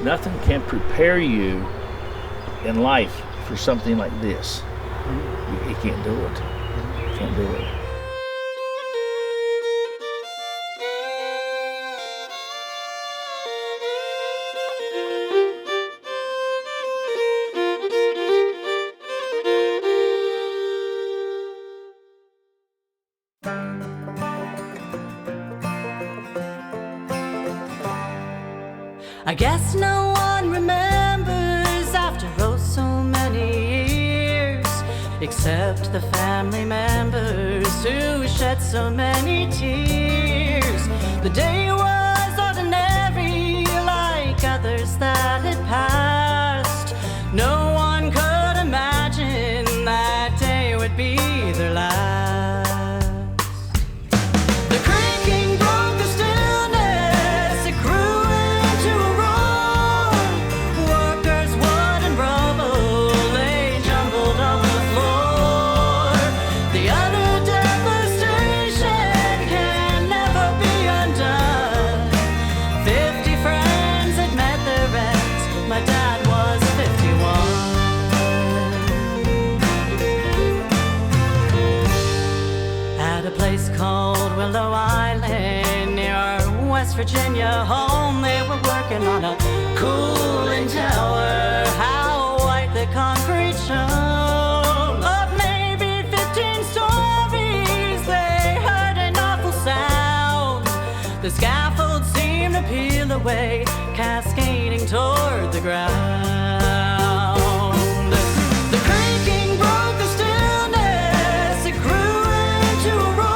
Nothing can prepare you in life for something like this. You can't do it. You can't do it. I guess no one remembers after oh so many years, except the family members who shed so many tears. The day was ordinary like others that had passed. No one could imagine that day would be their last. Willow Island near our West Virginia home, they were working on a cooling tower. How white the concrete shone. Up maybe 15 stories, they heard an awful sound. The scaffold seemed to peel away, cascading toward the ground. The creaking broke the stillness, it grew into a roar.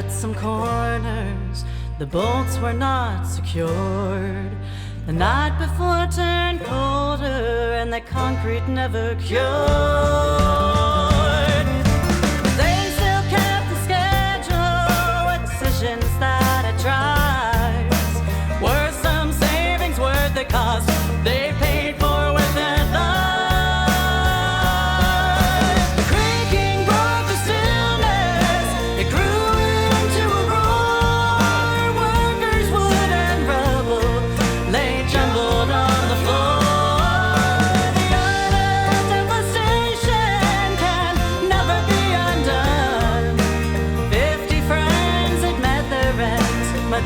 Some corners, the bolts were not secured. The night before turned colder and the concrete never cured. They still kept the schedule with decisions that had tried. Were some savings worth the cost they paid for with their lives?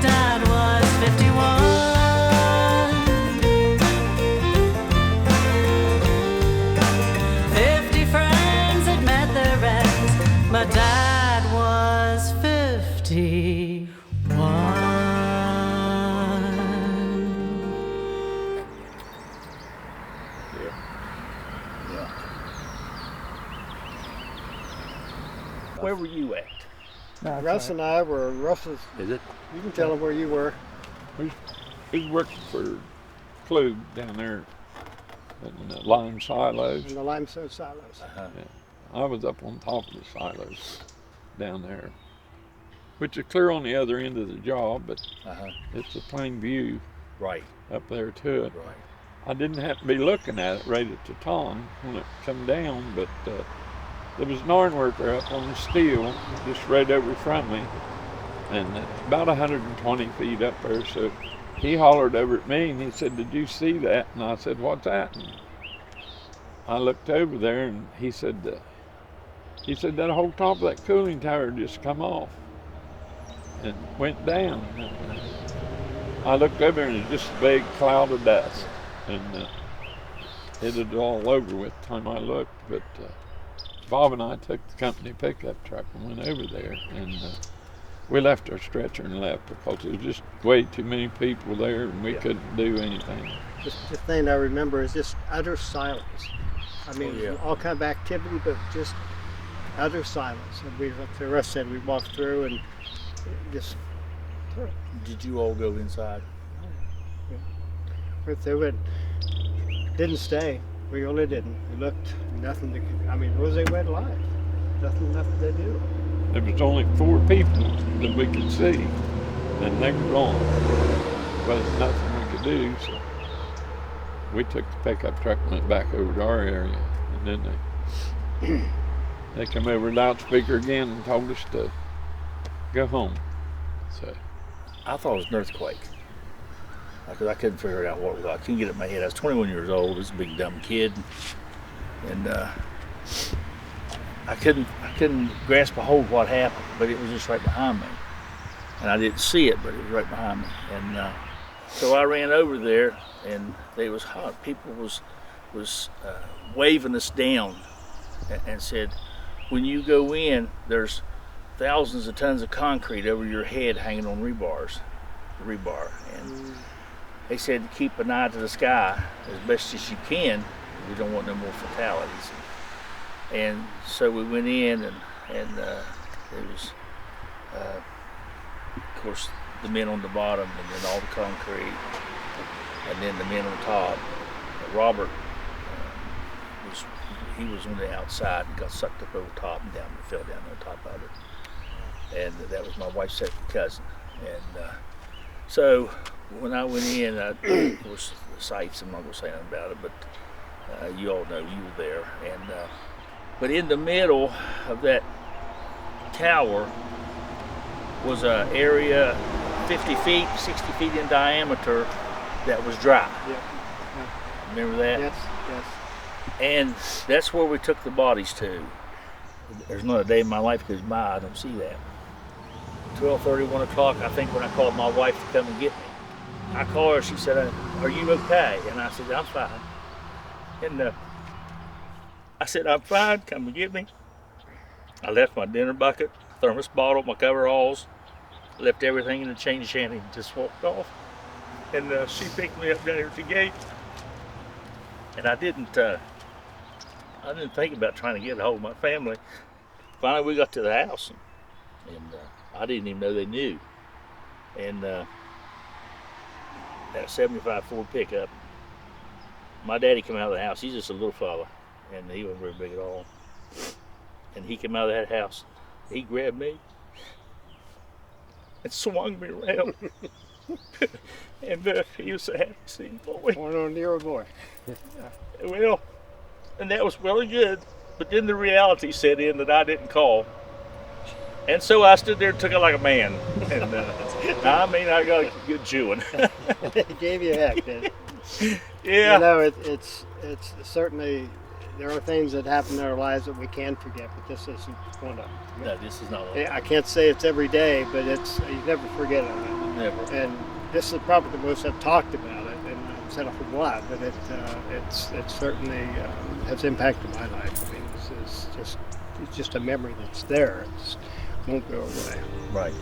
Dad was 51. 50 friends had met their ends. My dad was 51. Yeah. Where were you at? Russ and I were Russ's. Is it? You can tell them where you were. He's working for Klug down there in the lime silos. In the limestone silos. Uh-huh. Yeah. I was up on top of the silos down there, which is clear on the other end of the job, but it's a plain view right up there to it. Right. I didn't have to be looking at it right at the time when it come down, but there was an iron worker up on the steel just right over from me, and about 120 feet up there. So he hollered over at me and he said, "Did you see that?" And I said, "What's that?" And I looked over there and he said, "That whole top of that cooling tower just come off and went down." And I looked over and it was just a big cloud of dust, and it was all over with the time I looked. But Bob and I took the company pickup truck and went over there, and we left our stretcher and left because there was just way too many people there and we couldn't do anything. Just the thing I remember is just utter silence. I mean, all kind of activity, but just utter silence. And we, like the rest said, we walked through and just. Did you all go inside? But they didn't stay. We really didn't. We looked, nothing to, I mean, what was they went alive? Nothing to do. There was only 4 people that we could see, and they were gone. There was nothing we could do, so we took the pickup truck and went back over to our area, and then they come over the loudspeaker again and told us to go home. So I thought it was an earthquake. Because I couldn't figure it out what it was. I couldn't get it in my head. I was 21 years old. I was a big dumb kid, and I couldn't grasp a hold of what happened. But it was just right behind me, and I didn't see it, but it was right behind me. And so I ran over there, and it was hot. People was waving us down, and said, "When you go in, there's thousands of tons of concrete over your head hanging on rebar." And they said to keep an eye to the sky as best as you can. We don't want no more fatalities. And so we went in, and it was, of course, the men on the bottom, and then all the concrete, and then the men on top. Robert he was on the outside and got sucked up over top and fell down on top of it. And that was my wife's second cousin. And so when I went in, of course, the sights, I'm not going to say anything about it, but you all know, you were there. And but in the middle of that tower was an area 50 feet, 60 feet in diameter that was dry. Yeah. Remember that? Yes. And that's where we took the bodies to. There's not a day in my life goes by I don't see that. 12:30, 1 o'clock, I think, when I called my wife to come and get me. I called her, she said, "Are you okay?" And I said, "I'm fine." And I said, "I'm fine, come and get me." I left my dinner bucket, thermos bottle, my coveralls, left everything in the chain shanty and just walked off. And she picked me up down here at the gate. And I didn't think about trying to get a hold of my family. Finally, we got to the house, and I didn't even know they knew. And that 75 Ford pickup, my daddy came out of the house. He's just a little fella, and he wasn't very big at all. And he came out of that house. He grabbed me and swung me around. And he was a happy seeing boy. One on the old boy. Well, and that was really good, but then the reality set in that I didn't call. And so I stood there and took it like a man. And I mean, I got a good chewing. It gave you a heck, didn't it? Yeah. You know, it's certainly, there are things that happen in our lives that we can forget, but this isn't one of them. No, this is not one. I can't say it's every day, but you never forget it. Never. And this is probably the most I've talked about it, and I've said a whole lot, but it certainly has impacted my life. I mean, it's just a memory that's there. It won't go away. Right.